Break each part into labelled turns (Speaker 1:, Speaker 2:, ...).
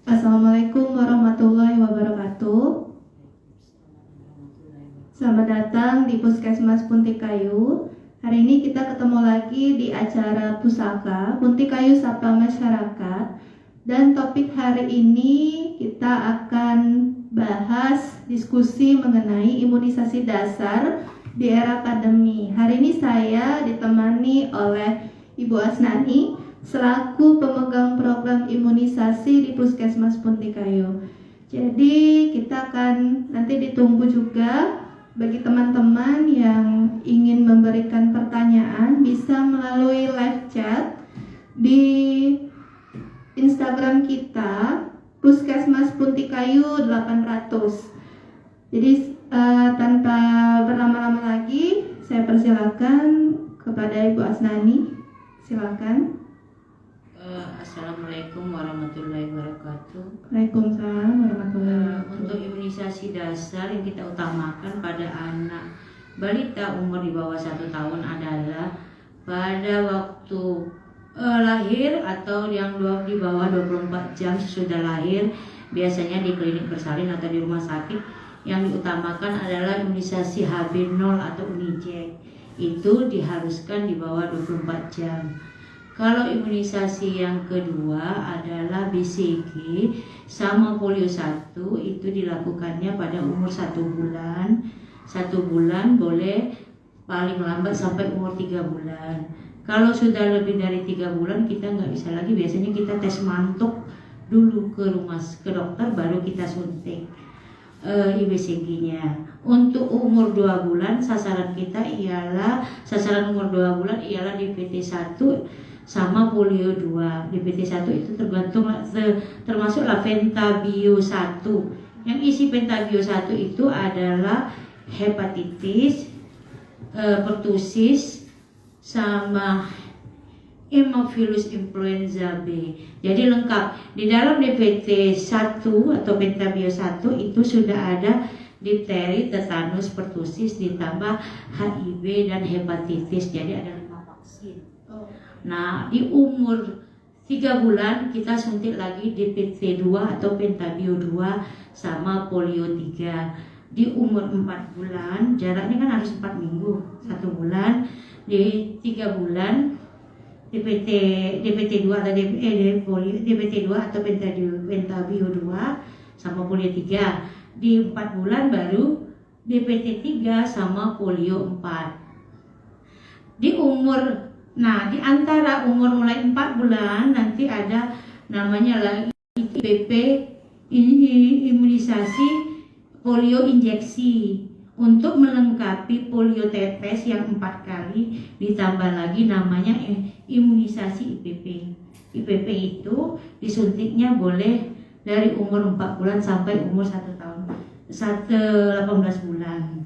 Speaker 1: Assalamualaikum warahmatullahi wabarakatuh. Selamat datang di Puskesmas Puntikayu. Hari ini kita ketemu lagi di acara Pusaka Puntikayu Sapa Masyarakat. Dan topik hari ini kita akan bahas diskusi mengenai imunisasi dasar di era pandemi. Hari ini saya ditemani oleh Ibu Asnani selaku pemegang program imunisasi di Puskesmas Puntikayu. Jadi kita akan nanti ditunggu juga bagi teman-teman yang ingin memberikan pertanyaan bisa melalui live chat di Instagram kita Puskesmas Puntikayu 800. Jadi tanpa berlama-lama lagi saya persilakan kepada Ibu Asnani. Silakan.
Speaker 2: Assalamualaikum warahmatullahi wabarakatuh.
Speaker 1: Waalaikumsalam warahmatullahi wabarakatuh.
Speaker 2: Untuk imunisasi dasar yang kita utamakan pada anak balita umur di bawah 1 tahun adalah pada waktu lahir atau yang di bawah 24 jam sesudah lahir, biasanya di klinik bersalin atau di rumah sakit. Yang diutamakan adalah imunisasi HB0 atau Unijek. Itu diharuskan di bawah 24 jam. Kalau imunisasi yang kedua adalah BCG sama polio 1, itu dilakukannya pada umur 1 bulan. 1 bulan boleh paling lambat sampai umur 3 bulan. Kalau sudah lebih dari 3 bulan kita nggak bisa lagi, biasanya kita tes mantuk dulu ke dokter baru kita suntik IBCG-nya. Untuk umur 2 bulan sasaran umur 2 bulan ialah DPT 1 sama polio 2. DPT 1 itu termasuklah pentabio 1. Yang isi pentabio 1 itu adalah hepatitis, pertusis sama Haemophilus influenza B. Jadi lengkap. Di dalam DPT 1 atau pentabio 1 itu sudah ada difteri, tetanus, pertusis ditambah HIV dan hepatitis. Jadi ada 5 vaksin. Nah, di umur 3 bulan kita suntik lagi DPT 2 atau pentabio 2 sama polio 3. Di umur 4 bulan, jaraknya kan harus 4 minggu, 1 bulan. Di 3 bulan DPT 2 atau DPT 2 atau pentabio 2 sama polio 3. Di 4 bulan baru DPT 3 sama polio 4. Di antara umur mulai 4 bulan nanti ada namanya lagi IPP, imunisasi polio injeksi. Untuk melengkapi polio tetes yang 4 kali ditambah lagi namanya imunisasi IPP. IPP itu disuntiknya boleh dari umur 4 bulan sampai umur 1 tahun, 18 bulan.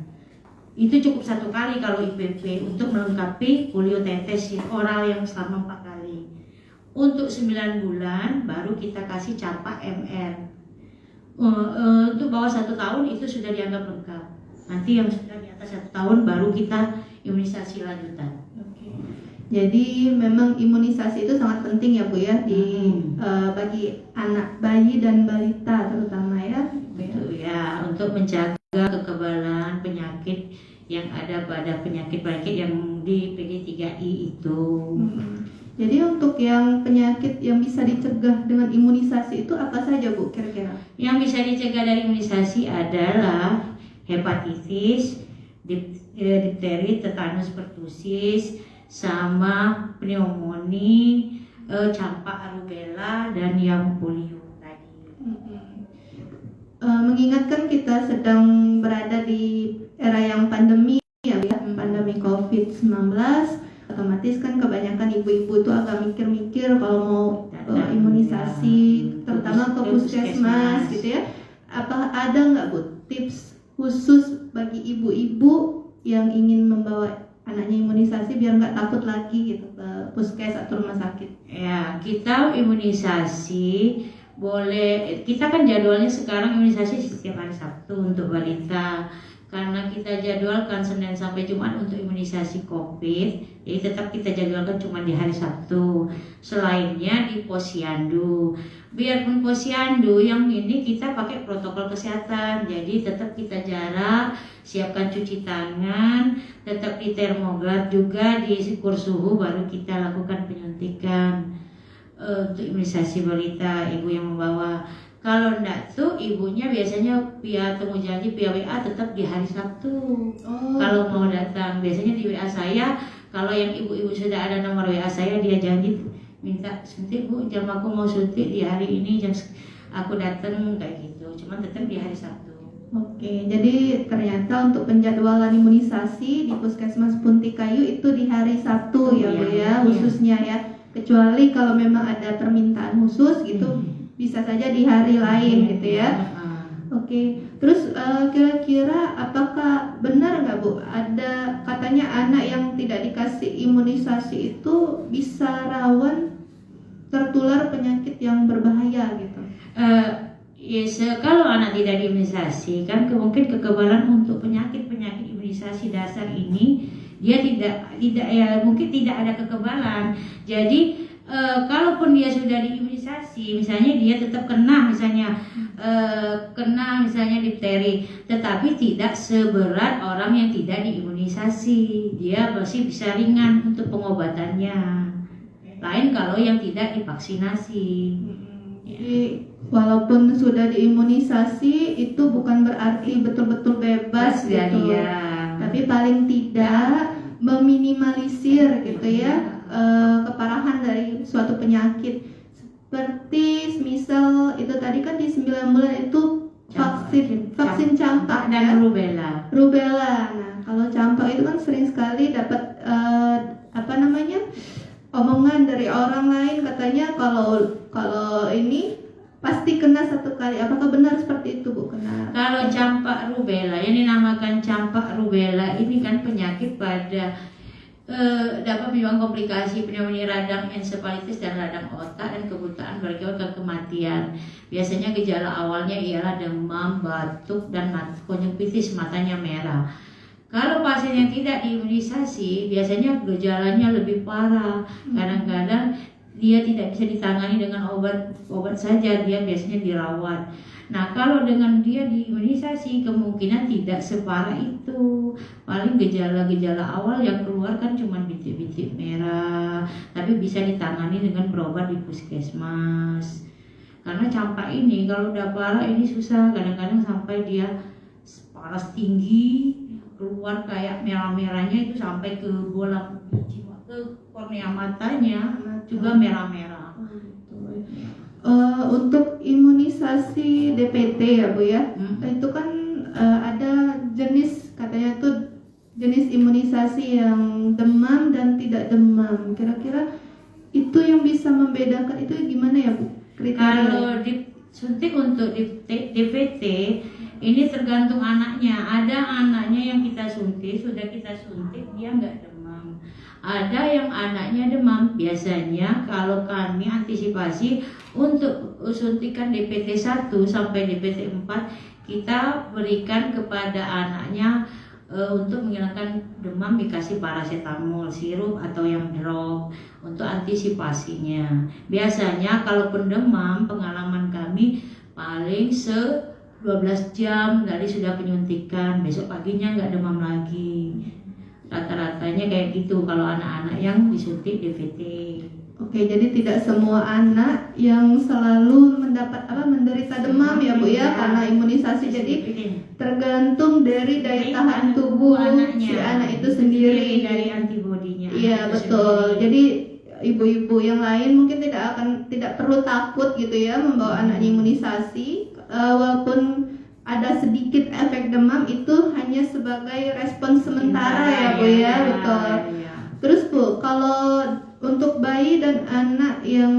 Speaker 2: Itu cukup 1 kali kalau IPP untuk melengkapi polio tetes oral yang selama 4 kali. Untuk 9 bulan baru kita kasih campak MR. Untuk bawah 1 tahun itu sudah dianggap lengkap. Nanti yang sudah di atas 1 tahun baru kita imunisasi lanjutan.
Speaker 1: Oke. Jadi memang imunisasi itu sangat penting ya Bu ya bagi anak bayi dan balita terutama ya.
Speaker 2: Betul ya, untuk menjaga kekebalan penyakit yang ada pada penyakit yang di PD3I itu.
Speaker 1: Jadi untuk yang penyakit yang bisa dicegah dengan imunisasi itu apa saja Bu kira-kira?
Speaker 2: Yang bisa dicegah dari imunisasi adalah hepatitis, difteri, tetanus, pertusis, sama pneumonia, campak rubella dan yang polio tadi.
Speaker 1: Mengingatkan kita sedang berada di era yang pandemi ya, pandemi COVID-19, otomatis kan kebanyakan ibu-ibu tuh agak mikir-mikir kalau mau imunisasi, terutama ke puskesmas gitu ya. Apa ada nggak Bu tips khusus bagi ibu-ibu yang ingin membawa anaknya imunisasi biar nggak takut lagi gitu ke puskes atau rumah sakit?
Speaker 2: Ya, kita imunisasi boleh, kita kan jadwalnya sekarang imunisasi setiap hari Sabtu untuk balita. karena kita jadwalkan Senin sampai Jumat untuk imunisasi COVID, jadi tetap kita jadwalkan cuma di hari Sabtu. Selainnya di posyandu. Biarpun posyandu yang ini kita pakai protokol kesehatan, jadi tetap kita jarak, siapkan cuci tangan, tetap di termograf juga, diukur suhu, baru kita lakukan penyuntikan untuk imunisasi balita ibu yang membawa. Kalau enggak tuh ibunya biasanya via temu janji via WA tetap di hari Sabtu. Kalau mau datang biasanya di WA saya. Kalau yang ibu-ibu sudah ada nomor WA saya, dia janji minta suntik bu, jam aku mau suntik di hari ini, jam aku datang kayak gitu. Cuman tetap di hari Sabtu.
Speaker 1: Oke, jadi ternyata untuk penjadwalan imunisasi di Puskesmas Puntikayu itu di hari Sabtu ya Bu ya, khususnya ya. Kecuali kalau memang ada permintaan khusus gitu, bisa saja di hari lain gitu ya. Oke, terus kira-kira apakah benar nggak Bu, ada katanya anak yang tidak dikasih imunisasi itu bisa rawan tertular penyakit yang berbahaya gitu?
Speaker 2: Yes, kalau anak tidak diimunisasi kan mungkin kekebalan untuk penyakit imunisasi dasar ini dia tidak ya mungkin tidak ada kekebalan. Jadi kalaupun dia sudah diimunisasi, misalnya dia tetap kena misalnya difteri, tetapi tidak seberat orang yang tidak diimunisasi. Dia masih bisa ringan untuk pengobatannya. Lain kalau yang tidak divaksinasi.
Speaker 1: Jadi walaupun sudah diimunisasi itu bukan berarti betul-betul bebas gitu. Tapi paling tidak meminimalisir gitu ya keparahan dari suatu penyakit. Seperti misal itu tadi kan di 9 bulan itu vaksin campak
Speaker 2: dan
Speaker 1: rubella. Nah, kalau campak itu kan sering sekali dapat omongan dari orang lain, katanya kalau ini pasti kena satu kali. Apakah benar seperti itu Bu?
Speaker 2: Kalau campak rubella, yang dinamakan campak rubella ini kan penyakit pada dapat menyebabkan komplikasi pneumonia radang, encephalitis dan radang otak, dan kebutaan berakibat kematian. Biasanya gejala awalnya ialah demam, batuk, dan konjungtivitis, matanya merah. Kalau pasien yang tidak diimunisasi, biasanya gejalanya lebih parah. Kadang-kadang dia tidak bisa ditangani dengan obat saja, dia biasanya dirawat. Nah, kalau dengan dia diimunisasi kemungkinan tidak separah itu. Paling gejala-gejala awal yang keluar kan cuma bintik-bintik merah, tapi bisa ditangani dengan berobat di puskesmas. Karena campak ini kalau udah parah ini susah, kadang-kadang sampai dia paras tinggi, keluar kayak merah-merahnya itu sampai ke bola ke kornea matanya juga merah-merah.
Speaker 1: Untuk imunisasi DPT ya Bu ya, itu kan ada jenis, katanya tuh jenis imunisasi yang demam dan tidak demam. Kira-kira itu yang bisa membedakan itu gimana ya Bu?
Speaker 2: Kalau disuntik untuk DPT ini tergantung anaknya. Ada anaknya yang kita suntik, sudah kita suntik dia nggak demam. Ada yang anaknya demam. Biasanya kalau kami antisipasi untuk suntikan DPT 1 sampai DPT 4, kita berikan kepada anaknya untuk menghilangkan demam dikasih paracetamol, sirup atau yang drop untuk antisipasinya. Biasanya kalaupun demam, pengalaman kami paling 12 jam dari sudah penyuntikan, besok paginya nggak demam lagi. Rata-ratanya kayak gitu kalau anak-anak yang disuntik DPT.
Speaker 1: Oke, jadi tidak semua anak yang selalu menderita demam ya Bu ya, karena imunisasi. Jadi tergantung dari daya tahan tubuh si anak itu sendiri,
Speaker 2: dari antibodinya.
Speaker 1: Iya betul. Jadi ibu-ibu yang lain mungkin tidak perlu takut gitu ya membawa anaknya imunisasi. Walaupun ada sedikit efek demam, itu hanya sebagai respon sementara ya Bu ya, betul. Terus Bu, kalau untuk bayi dan anak yang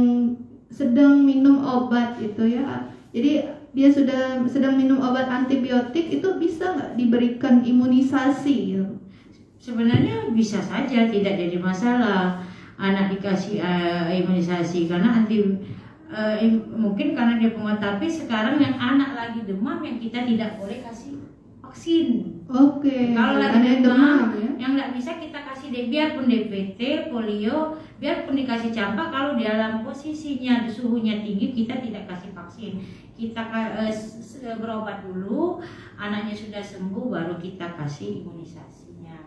Speaker 1: sedang minum obat itu ya, jadi dia sudah sedang minum obat antibiotik, itu bisa nggak diberikan imunisasi?
Speaker 2: Sebenarnya bisa saja, tidak jadi masalah anak dikasih imunisasi karena mungkin karena dia penguat. Tapi sekarang yang anak lagi demam yang kita tidak boleh kasih vaksin.
Speaker 1: Oke.
Speaker 2: Kalau lagi
Speaker 1: Ada yang demam ya.
Speaker 2: yang nggak bisa kita kasih biarpun DPT, polio, biarpun dikasih campak, kalau dalam posisinya suhunya tinggi kita tidak kasih vaksin. Kita berobat dulu, anaknya sudah sembuh baru kita kasih imunisasinya.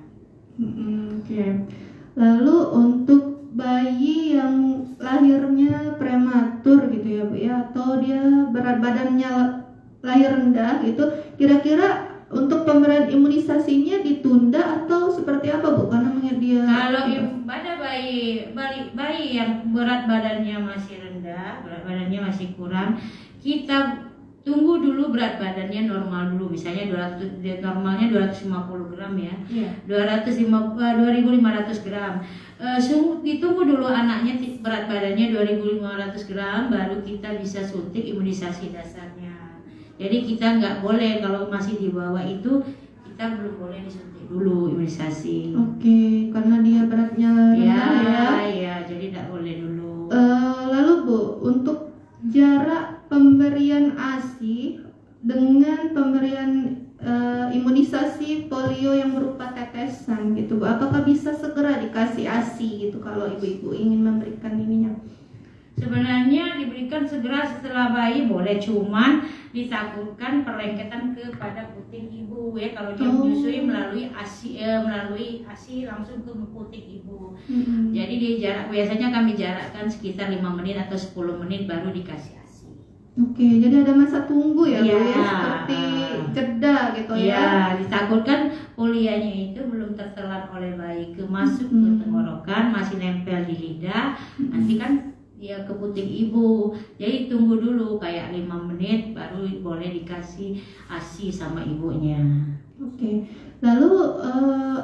Speaker 1: Oke. Lalu untuk bayi yang lahirnya prematur gitu ya Bu ya, atau dia berat badannya lahir rendah itu, kira-kira untuk pemberian imunisasinya ditunda atau seperti apa Bu? Karena dia
Speaker 2: kalau pada bayi yang berat badannya masih rendah, berat badannya masih kurang, kita tunggu dulu berat badannya normal dulu, misalnya 200, normalnya 250 gram ya, 2.500 gram. Ditunggu dulu anaknya berat badannya 2.500 gram, baru kita bisa suntik imunisasi dasarnya. Jadi kita nggak boleh kalau masih di bawah itu, kita belum boleh disuntik dulu imunisasi.
Speaker 1: Oke, karena dia beratnya rendah ya.
Speaker 2: Ya, jadi nggak boleh dulu.
Speaker 1: Lalu Bu, untuk jarak pemberian ASI dengan pemberian imunisasi polio yang berupa tetesan gitu Bu, apakah bisa segera dikasih ASI gitu kalau ibu-ibu ingin memberikan ininya?
Speaker 2: Sebenarnya diberikan segera setelah bayi boleh, cuman ditakutkan perlengketan kepada puting ibu ya, kalau dia menyusui melalui ASI langsung ke puting ibu. Jadi biasanya kami jarakkan sekitar 5 menit atau 10 menit baru dikasih ASI.
Speaker 1: Oke, jadi ada masa tunggu ya Bu ya, seperti jeda gitu ya.
Speaker 2: Ya, ditakutkan polianya itu belum tertelan oleh bayi, masuk ke tenggorokan, masih nempel di lidah, nanti kan dia ke puting ibu. Jadi tunggu dulu kayak 5 menit baru boleh dikasih ASI sama ibunya.
Speaker 1: Oke. Lalu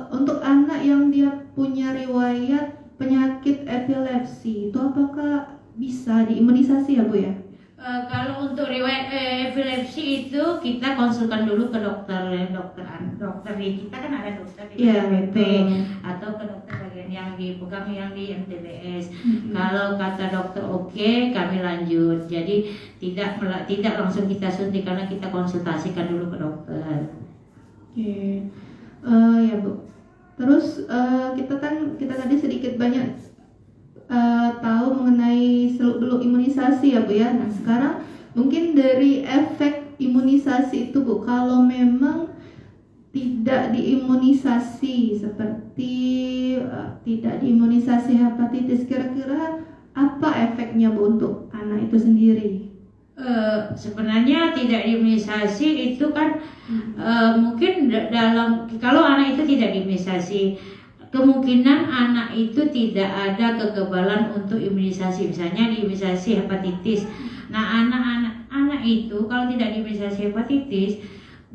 Speaker 1: untuk anak yang dia punya riwayat penyakit epilepsi itu apakah bisa diimunisasi ya Bu ya?
Speaker 2: Kalau untuk riwayat epilepsi itu kita konsulkan dulu ke dokter kita kan ada dokter di KPP atau ke dokter bagian yang dipegang yang di MTBS. Kalau kata dokter oke, kami lanjut. Jadi tidak langsung kita suntik karena kita konsultasikan dulu ke dokter.
Speaker 1: Oke. Ya Bu. Terus kita tadi sedikit banyak tahu mengenai seluk-beluk imunisasi ya Bu ya. Nah sekarang mungkin dari efek imunisasi itu Bu, kalau memang tidak diimunisasi seperti tidak diimunisasi hepatitis, kira-kira apa efeknya Bu untuk anak itu sendiri?
Speaker 2: Sebenarnya tidak diimunisasi itu kan mungkin kalau anak itu tidak diimunisasi, kemungkinan anak itu tidak ada kekebalan untuk imunisasi, misalnya diimunisasi hepatitis. Nah, anak itu kalau tidak diimunisasi hepatitis,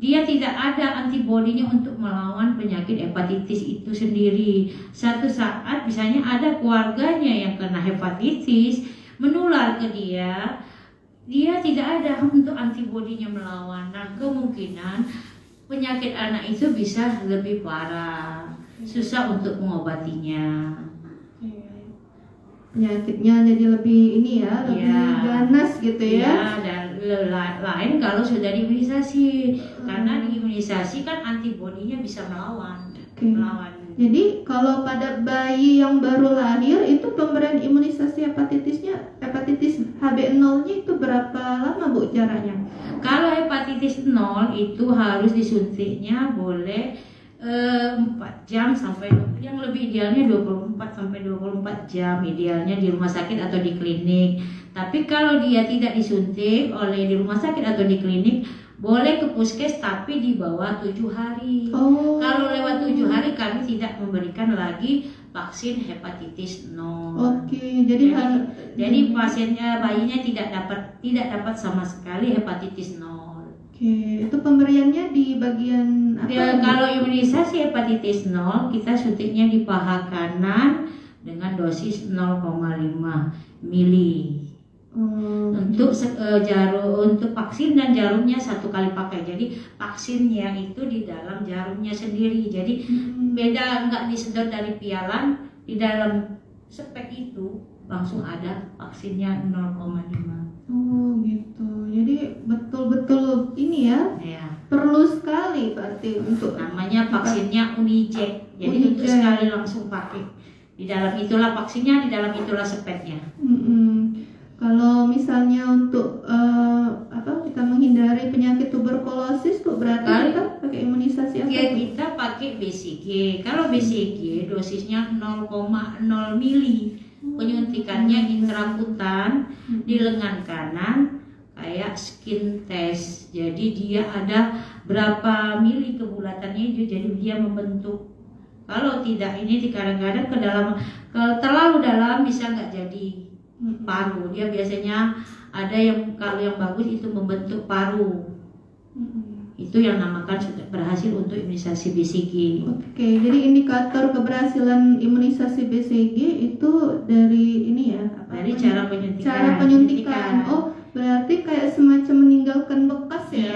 Speaker 2: dia tidak ada antibodinya untuk melawan penyakit hepatitis itu sendiri. Satu saat misalnya ada keluarganya yang kena hepatitis, menular ke dia tidak ada untuk antibodinya melawan. Nah, kemungkinan penyakit anak itu bisa lebih parah, susah untuk mengobatinya.
Speaker 1: Penyakitnya jadi lebih lebih ganas gitu ya.
Speaker 2: Dan lain kalau sudah diimunisasi, karena diimunisasi kan antibodinya bisa melawan.
Speaker 1: Jadi kalau pada bayi yang baru lahir itu pemberian imunisasi hepatitis HB0-nya itu berapa lama Bu jaraknya?
Speaker 2: Kalau hepatitis 0 itu harus disuntiknya boleh 4 jam sampai yang lebih idealnya 24 sampai 24 jam idealnya di rumah sakit atau di klinik. Tapi kalau dia tidak disuntik oleh di rumah sakit atau di klinik, boleh ke puskes tapi di bawah 7 hari. Kalau lewat 7 hari kami tidak memberikan lagi vaksin hepatitis 0. Jadi pasiennya bayinya tidak dapat sama sekali hepatitis 0.
Speaker 1: Itu pemberiannya di bagian apa?
Speaker 2: Kalau imunisasi hepatitis 0 kita suntiknya di paha kanan dengan dosis 0,5 mili. Untuk untuk vaksin dan jarumnya satu kali pakai. Jadi vaksinnya itu di dalam jarumnya sendiri. Jadi beda, nggak disedot dari pialan, di dalam spek itu langsung ada vaksinnya 0,5.
Speaker 1: Gitu. Jadi betul-betul ini ya. Perlu sekali berarti untuk
Speaker 2: namanya vaksinnya Uniject. Jadi untuk
Speaker 1: Uniject.
Speaker 2: sekali langsung pakai. Di dalam itulah vaksinnya, di dalam itulah sepetnya.
Speaker 1: Kalau misalnya untuk kita menghindari penyakit tuberkulosis tuh berarti kita pakai imunisasi apa?
Speaker 2: Ya, kita pakai BCG. Kalau BCG dosisnya 0,0 mili. Penyuntikannya intrakutan di lengan kanan kayak skin test. Jadi dia ada berapa mili kebulatannya, jadi dia membentuk. Kalau tidak ini kadang-kadang ke dalam, kalau terlalu dalam bisa nggak jadi paru. Dia biasanya ada yang kalau yang bagus itu membentuk paru. Itu yang namakan sudah berhasil untuk imunisasi BCG.
Speaker 1: Oke, jadi indikator keberhasilan imunisasi BCG itu dari ini ya?
Speaker 2: Dari cara penyuntikan.
Speaker 1: Cara penyuntikan. Oh, berarti kayak semacam meninggalkan bekas ya?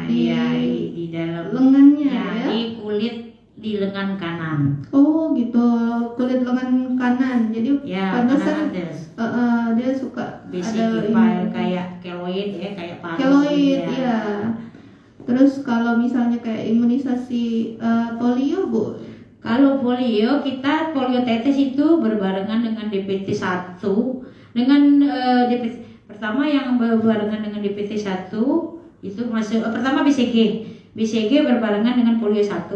Speaker 2: Di dalam
Speaker 1: lengannya ya?
Speaker 2: Di kulit di lengan kanan.
Speaker 1: Oh gitu, kulit lengan kanan. Jadi
Speaker 2: Ya,
Speaker 1: pantesan dia suka
Speaker 2: BCG
Speaker 1: ada
Speaker 2: kayak keloid ya, kayak paru.
Speaker 1: keloid ya. Terus kalau misalnya kayak imunisasi polio, Bu?
Speaker 2: Kalau polio, kita polio tetes itu berbarengan dengan DPT 1 dengan DPT pertama yang berbarengan dengan DPT 1 itu masuk pertama BCG. BCG berbarengan dengan polio 1.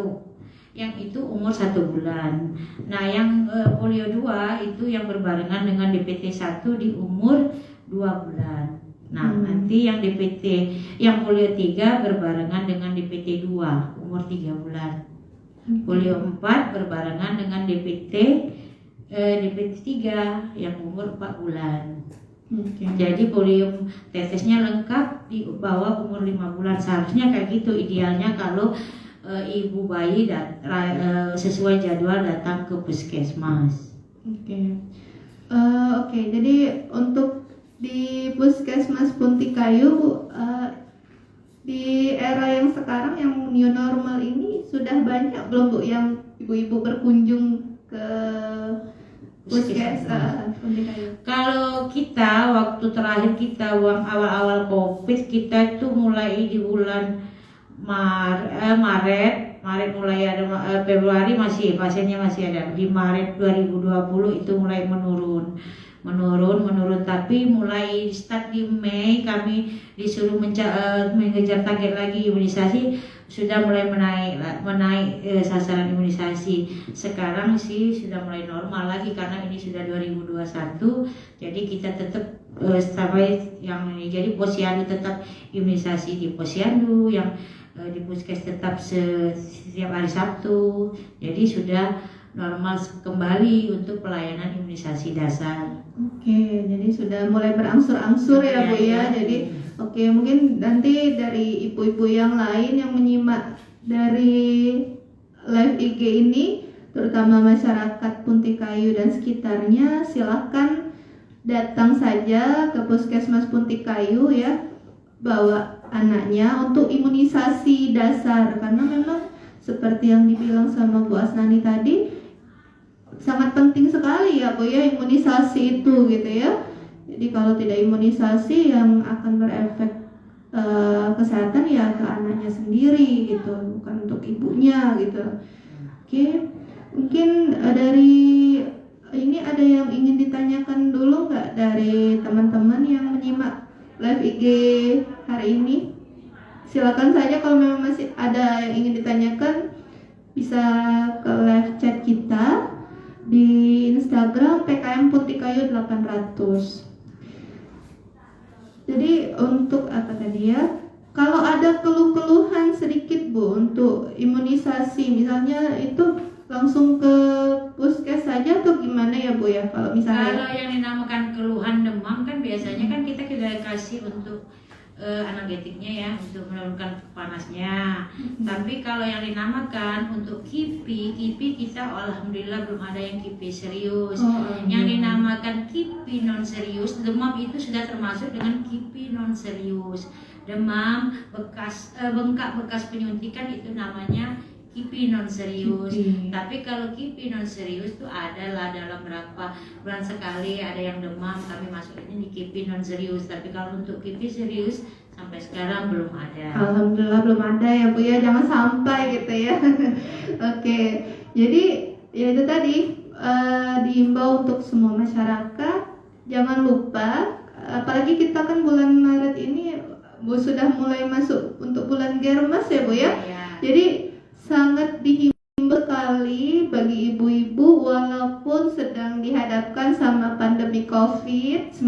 Speaker 2: Yang itu umur 1 bulan. Nah, yang polio 2 itu yang berbarengan dengan DPT 1 di umur 2 bulan. Nah, nanti yang DPT yang polio 3 berbarengan dengan DPT 2 umur 3 bulan. Polio 4 berbarengan dengan DPT 3 yang umur 4 bulan. Jadi polio tetesnya lengkap di bawah umur 5 bulan. Seharusnya kayak gitu idealnya kalau ibu bayi sesuai jadwal datang ke puskesmas.
Speaker 1: Oke, jadi untuk di puskesmas Puntikayu di era yang sekarang yang new normal ini sudah banyak belum Bu yang ibu-ibu berkunjung ke puskesmas Puntikayu?
Speaker 2: Kalau kita waktu terakhir kita awal-awal COVID kita itu mulai di bulan Maret mulai ada, Februari masih pasiennya masih ada. Di Maret 2020 itu mulai menurun, tapi mulai start di Mei kami disuruh mengejar target lagi imunisasi, sudah mulai menaik sasaran imunisasi. Sekarang sih sudah mulai normal lagi karena ini sudah 2021, jadi kita tetap sampai yang ini. Jadi posyandu tetap imunisasi di posyandu, yang di puskes tetap setiap hari Sabtu. Jadi sudah normal kembali untuk pelayanan imunisasi dasar.
Speaker 1: Oke, jadi sudah mulai berangsur-angsur ya Bu ya. Jadi oke, mungkin nanti dari ibu-ibu yang lain yang menyimak dari live IG ini, terutama masyarakat Puntikayu dan sekitarnya, silahkan datang saja ke Puskesmas Puntikayu ya, bawa anaknya untuk imunisasi dasar, karena memang seperti yang dibilang sama Bu Asnani tadi, sangat penting sekali ya Bu ya imunisasi itu gitu ya. Jadi kalau tidak imunisasi yang akan berefek kesehatan ya ke anaknya sendiri gitu, bukan untuk ibunya gitu. Oke, mungkin dari ini ada yang ingin ditanyakan dulu nggak dari teman-teman yang menyimak live IG hari ini? Silakan saja kalau memang masih ada yang ingin ditanyakan, bisa ke live chat kita di Instagram PKM Puntikayu 800. Jadi untuk apa tadi ya? Kalau ada keluh-keluhan sedikit Bu untuk imunisasi, misalnya itu langsung ke puskes saja atau gimana ya Bu ya? Kalau misalnya
Speaker 2: yang dinamakan keluhan demam kan biasanya kan kita kasih untuk analgetiknya ya, untuk menurunkan panasnya. Tapi kalau yang dinamakan untuk kipi kita alhamdulillah belum ada yang kipi serius. Yang dinamakan kipi non serius, demam itu sudah termasuk dengan kipi non serius. Demam bekas bengkak bekas penyuntikan itu namanya kipi non serius. Tapi kalau kipi non serius itu adalah dalam berapa bulan sekali ada yang demam, kami masuk ini di kipi non serius. Tapi kalau untuk kipi serius sampai sekarang belum ada.
Speaker 1: Alhamdulillah belum ada ya Bu ya, jangan sampai gitu ya. Oke, jadi ya itu tadi diimbau untuk semua masyarakat, jangan lupa, apalagi kita kan bulan Maret ini Bu sudah mulai masuk untuk bulan Germas ya Bu ya. Jadi sangat dihimbau sekali bagi ibu-ibu, walaupun sedang dihadapkan sama pandemi COVID-19,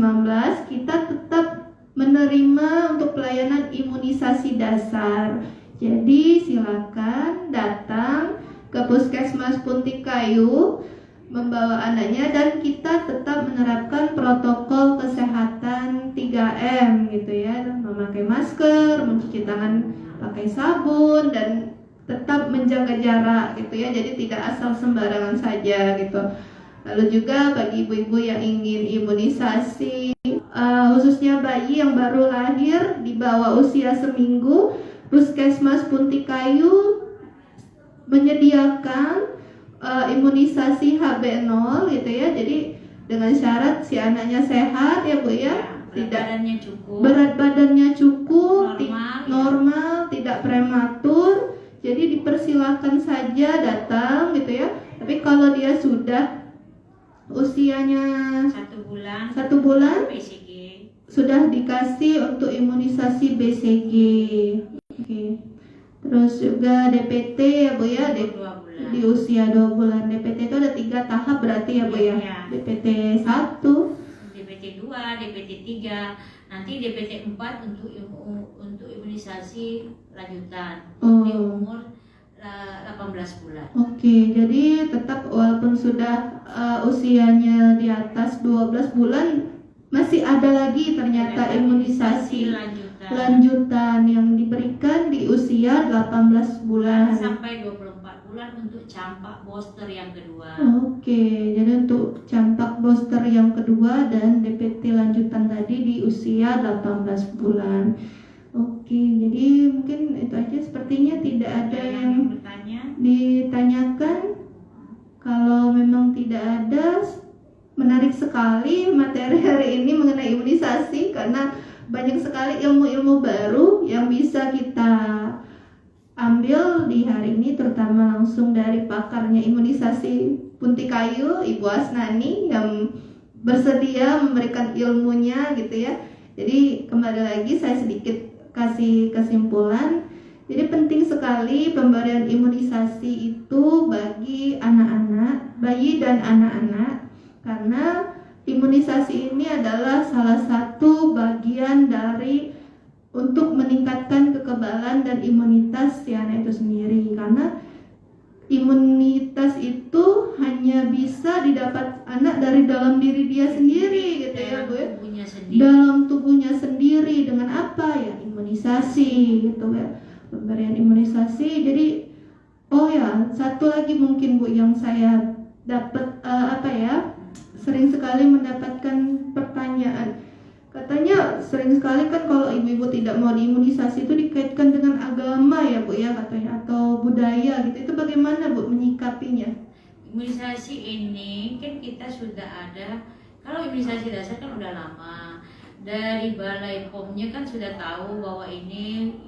Speaker 1: kita tetap menerima untuk pelayanan imunisasi dasar. Jadi silakan datang ke Puskesmas Puntikayu membawa anaknya, dan kita tetap menerapkan protokol kesehatan 3M gitu ya, memakai masker, mencuci tangan pakai sabun, dan tetap menjaga jarak gitu ya, jadi tidak asal sembarangan saja gitu. Lalu juga bagi ibu-ibu yang ingin imunisasi, khususnya bayi yang baru lahir di bawah usia seminggu, Puskesmas Puntikayu menyediakan imunisasi HB0 gitu ya. Jadi dengan syarat si anaknya sehat ya Bu ya, berat badannya cukup, normal, tidak prematur. Jadi dipersilakan saja datang gitu ya. Tapi kalau dia sudah usianya 1 bulan
Speaker 2: BCG
Speaker 1: sudah dikasih untuk imunisasi BCG. Oke. Terus juga DPT ya Bu ya, di usia 2 bulan. DPT itu ada 3 tahap berarti ya Bu ya. DPT 1,
Speaker 2: DPT 2, DPT 3, nanti DPT 4 untuk imunisasi lanjutan di umur 18 bulan.
Speaker 1: Oke, jadi tetap walaupun sudah usianya di atas 12 bulan masih ada lagi ternyata imunisasi lanjutan yang diberikan di usia 18 bulan
Speaker 2: sampai 24 bulan untuk campak booster yang kedua.
Speaker 1: Oke, jadi untuk campak booster yang kedua dan DPT lanjutan tadi di usia 18 bulan. Oke, jadi mungkin itu aja, sepertinya tidak ada yang ditanyakan. Kalau memang tidak ada, menarik sekali materi hari ini mengenai imunisasi, karena banyak sekali ilmu-ilmu baru yang bisa kita ambil di hari ini, terutama langsung dari pakarnya imunisasi Puntikayu, Ibu Asnani, yang bersedia memberikan ilmunya gitu ya. Jadi kembali lagi saya sedikit kasih kesimpulan. Jadi penting sekali pemberian imunisasi itu bagi anak-anak, bayi dan anak-anak, karena imunisasi ini adalah salah satu bagian dari untuk meningkatkan kekebalan dan imunitas si anak itu sendiri. Karena imunitas itu hanya bisa didapat anak dari dalam diri dia sendiri gitu ya Bu. Dalam tubuhnya sendiri, dengan apa ya? Imunisasi gitu ya, pemberian imunisasi. Jadi satu lagi mungkin Bu yang saya dapat sering sekali mendapatkan pertanyaan, katanya sering sekali kan kalau ibu-ibu tidak mau diimunisasi itu dikaitkan dengan agama ya Bu ya, katanya, atau budaya gitu. Itu bagaimana Bu menyikapinya?
Speaker 2: Imunisasi ini kan kita sudah ada, kalau imunisasi dasar kan udah lama. Dari Balai POM-nya kan sudah tahu bahwa ini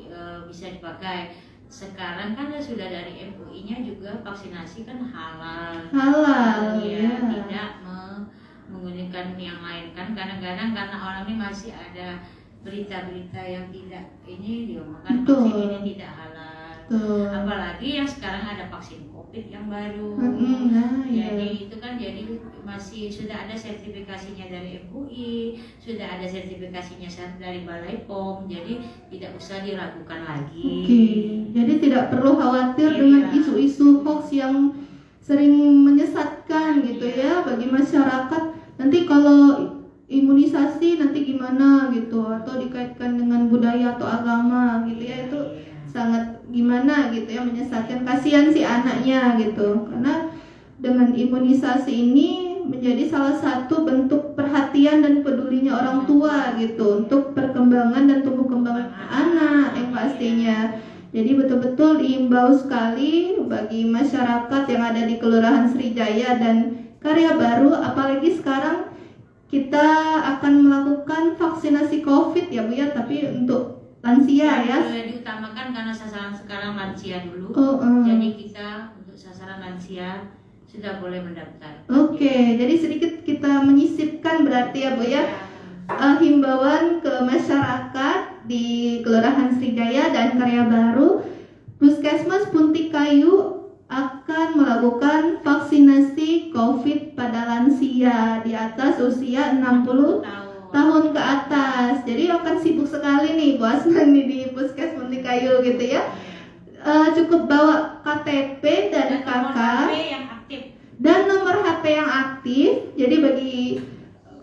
Speaker 2: bisa dipakai. Sekarang kan sudah dari MUI-nya juga vaksinasi kan halal. Ya. Tidak menggunakan yang lain kan. Kadang-kadang karena orang ini masih ada berita-berita yang tidak ini diomongkan vaksin ini tidak halal. Apalagi yang sekarang ada vaksin COVID yang baru. Jadi itu kan jadi masih sudah ada sertifikasinya dari MUI, sudah ada sertifikasinya dari Balai POM, jadi tidak usah diragukan lagi.
Speaker 1: Jadi tidak perlu khawatir dengan isu-isu hoax yang sering menyesatkan gitu ya bagi masyarakat. Nanti kalau imunisasi nanti gimana gitu, atau dikaitkan dengan budaya atau agama gitu ya, itu sangat gimana gitu ya, menyesatkan, kasihan si anaknya gitu. Karena dengan imunisasi ini menjadi salah satu bentuk perhatian dan pedulinya orang tua gitu untuk perkembangan dan tumbuh kembang anak yang pastinya. Jadi betul-betul diimbau sekali bagi masyarakat yang ada di Kelurahan Srijaya dan Karya Baru, apalagi sekarang kita akan melakukan vaksinasi COVID ya Bu ya, tapi untuk lansia ya.
Speaker 2: Diutamakan karena sasaran sekarang lansia dulu. Jadi kita untuk sasaran lansia sudah boleh mendaftar.
Speaker 1: Oke, jadi sedikit kita menyisipkan berarti ya Bu ya, himbauan ke masyarakat di Kelurahan Srigaya dan Karya Baru, Puskesmas Puntikayu akan melakukan vaksinasi COVID pada lansia di atas usia 60 tahun ke atas. Jadi akan sibuk sekali nih Bu Asnani di Puskes Puntikayu gitu ya. Cukup bawa KTP dan KK dan nomor HP yang aktif. Jadi bagi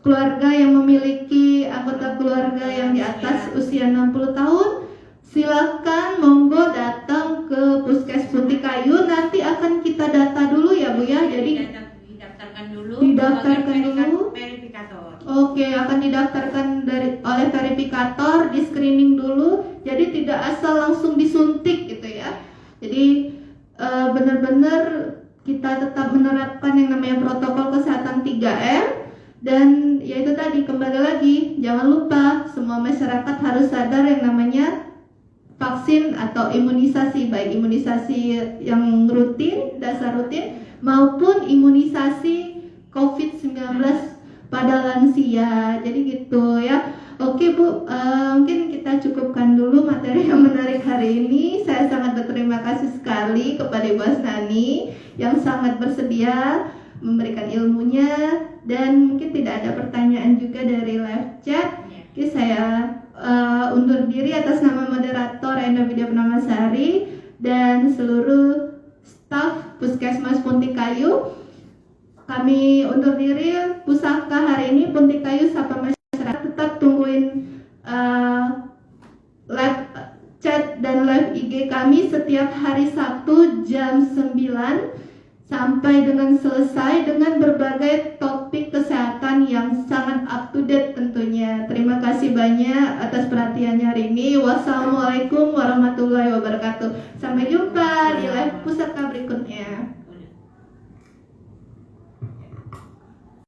Speaker 1: keluarga yang memiliki anggota keluarga yang di atas usia 60 tahun, silakan monggo datang ke Puskes Puntikayu. Nanti akan kita data dulu ya Bu ya. Jadi didaftarkan dulu.
Speaker 2: Verifikator.
Speaker 1: Oke, akan didaftarkan oleh verifikator, di screening dulu. Jadi tidak asal langsung disuntik gitu ya. Jadi benar-benar kita tetap menerapkan yang namanya protokol kesehatan 3M. Dan yaitu tadi, kembali lagi, jangan lupa semua masyarakat harus sadar yang namanya vaksin atau imunisasi, baik imunisasi yang rutin, dasar rutin, maupun imunisasi COVID-19 pada lansia. Jadi gitu ya. Oke Bu, mungkin kita cukupkan dulu materi yang menarik hari ini. Saya sangat berterima kasih sekali kepada Ibu Asnani yang sangat bersedia memberikan ilmunya, dan mungkin tidak ada pertanyaan juga dari live chat. Oke, saya undur diri atas nama moderator Enda Widya Purnamasari dan seluruh staf Puskesmas Puntikayu. Kami undur diri. Pusaka hari ini Puntikayu Sapa Masyarakat. Tetap tungguin live chat dan live IG kami setiap hari Sabtu jam 9 sampai dengan selesai dengan berbagai topik kesehatan yang sangat up to date tentunya. Terima kasih banyak atas perhatiannya hari ini. Wassalamualaikum warahmatullahi wabarakatuh. Sampai jumpa di live pusaka berikutnya.